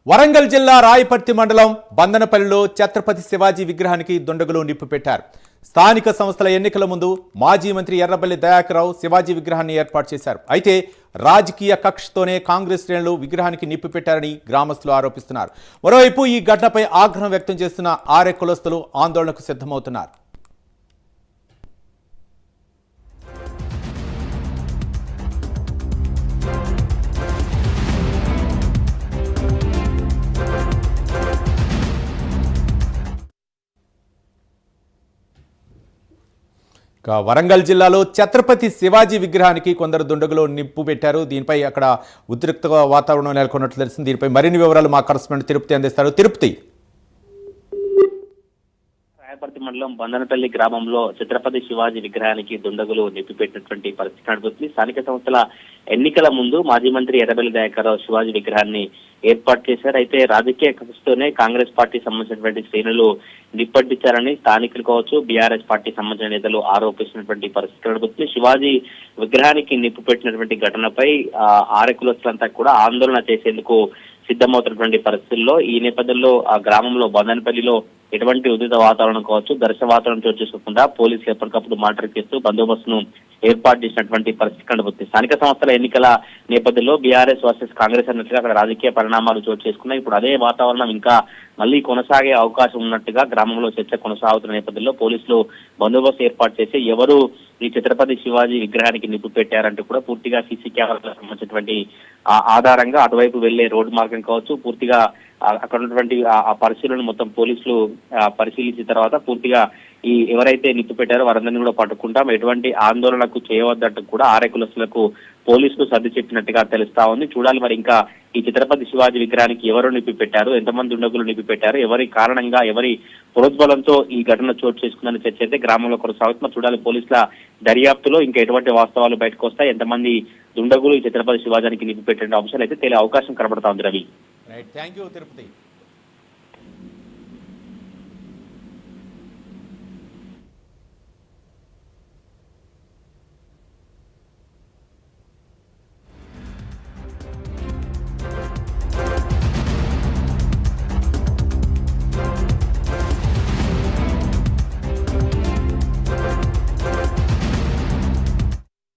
వరంగల్ జిల్లా రాయపర్తి మండలం బందనపల్లిలో ఛత్రపతి శివాజీ విగ్రహానికి దుండగులు నిప్పు పెట్టారు. స్థానిక సంస్థల ఎన్నికల ముందు మాజీ మంత్రి ఎర్రబెల్లి దయాకర్ రావు శివాజీ విగ్రహాన్ని ఏర్పాటు చేశారు. అయితే రాజకీయ కక్షతోనే కాంగ్రెస్ శ్రేణులు విగ్రహానికి నిప్పు పెట్టారని గ్రామస్తులు ఆరోపిస్తున్నారు. మరోవైపు ఈ ఘటనపై ఆగ్రహం వ్యక్తం చేస్తున్న ఆర్ఏ కులస్తులు ఆందోళనకు సిద్ధమవుతున్నారు. వరంగల్ జిల్లాలో ఛత్రపతి శివాజీ విగ్రహానికి కొందరు దుండగులు నిప్పు పెట్టారు. దీనిపై అక్కడ ఉద్రిక్త వాతావరణం నెలకొన్నట్లు తెలిసింది. దీనిపై మరిన్ని వివరాలు మా కరెస్పాండెంట్ తిరుపతి అందిస్తారు. తిరుపతి, రాయపర్తి మండలం బందనపల్లి గ్రామంలో ఛత్రపతి శివాజీ విగ్రహానికి దుండగులు నిప్పు పెట్టినటువంటి పరిస్థితి కనబడుతుంది. స్థానిక సంస్థల ఎన్నికల ముందు మాజీ మంత్రి ఎర్రబెల్లి దయాకర్ రావు శివాజీ విగ్రహాన్ని ఏర్పాటు చేశారు. అయితే రాజకీయ కక్షతోనే కాంగ్రెస్ పార్టీ సంబంధించినటువంటి శ్రేణులు నిప్పట్టించారని స్థానికులు కావచ్చు, బీఆర్ఎస్ పార్టీ సంబంధించిన నేతలు ఆరోపిస్తున్నటువంటి పరిస్థితి కనబడుతుంది. శివాజీ విగ్రహానికి నిప్పు పెట్టినటువంటి ఘటనపై ఆర్ఏ కులస్తులంతా కూడా ఆందోళన చేసేందుకు సిద్ధమవుతున్నటువంటి పరిస్థితుల్లో ఈ నేపథ్యంలో ఆ గ్రామంలో బందనపల్లిలో ఎటువంటి ఉద్రిక్త వాతావరణం కావచ్చు, ఘర్షణ వాతావరణం చోటు చేసుకోకుండా పోలీసులు ఎప్పటికప్పుడు మానిటర్ చేస్తూ బందోబస్తును ఏర్పాటు చేసినటువంటి పరిస్థితి కనబడుతుంది. స్థానిక సంస్థల ఎన్నికల నేపథ్యంలో బీఆర్ఎస్ వర్సెస్ కాంగ్రెస్ అన్నట్టుగా అక్కడ రాజకీయ పరిణామాలు చోటు చేసుకున్నాయి. ఇప్పుడు అదే వాతావరణం ఇంకా మళ్లీ కొనసాగే అవకాశం ఉన్నట్టుగా గ్రామంలో చర్చ కొనసాగుతున్న నేపథ్యంలో పోలీసులు బందోబస్తు ఏర్పాటు చేసి ఎవరు ఈ ఛత్రపతి శివాజీ విగ్రహానికి నిప్పు పెట్టారంటూ కూడా పూర్తిగా సీసీ కెమెరాలకు సంబంధించినటువంటి ఆధారంగా అటువైపు వెళ్లే రోడ్డు మార్గం కావచ్చు, పూర్తిగా అక్కడ ఉన్నటువంటి ఆ పరిశీలన మొత్తం పోలీసులు పరిశీలించిన తర్వాత పూర్తిగా ఈ ఎవరైతే నిప్పు పెట్టారో వారందరినీ కూడా పట్టుకుంటాం, ఎటువంటి ఆందోళనకు చేయవద్దంటూ కూడా ఆర్ఏ కులస్తులకు పోలీసులు సర్ది చెప్పినట్టుగా తెలుస్తా ఉంది. చూడాలి మరి ఇంకా ఈ ఛత్రపతి శివాజీ విగ్రహానికి ఎవరు నిప్పి పెట్టారు, ఎంతమంది దుండగులు నిప్పి పెట్టారు, ఎవరి కారణంగా ఎవరి ప్రోద్బలంతో ఈ ఘటన చోటు చేసుకుందని చర్చ అయితే గ్రామంలో కొనసాగుతున్న. చూడాలి పోలీసుల దర్యాప్తులో ఇంకా ఎటువంటి వాస్తవాలు బయటకు వస్తాయి, ఎంతమంది దుండగులు ఈ ఛత్రపతి శివాజీకి నిప్పి పెట్టే అంశాలు అయితే తేలే అవకాశం కనబడతా ఉంది. Ravi, thank you Tirupati.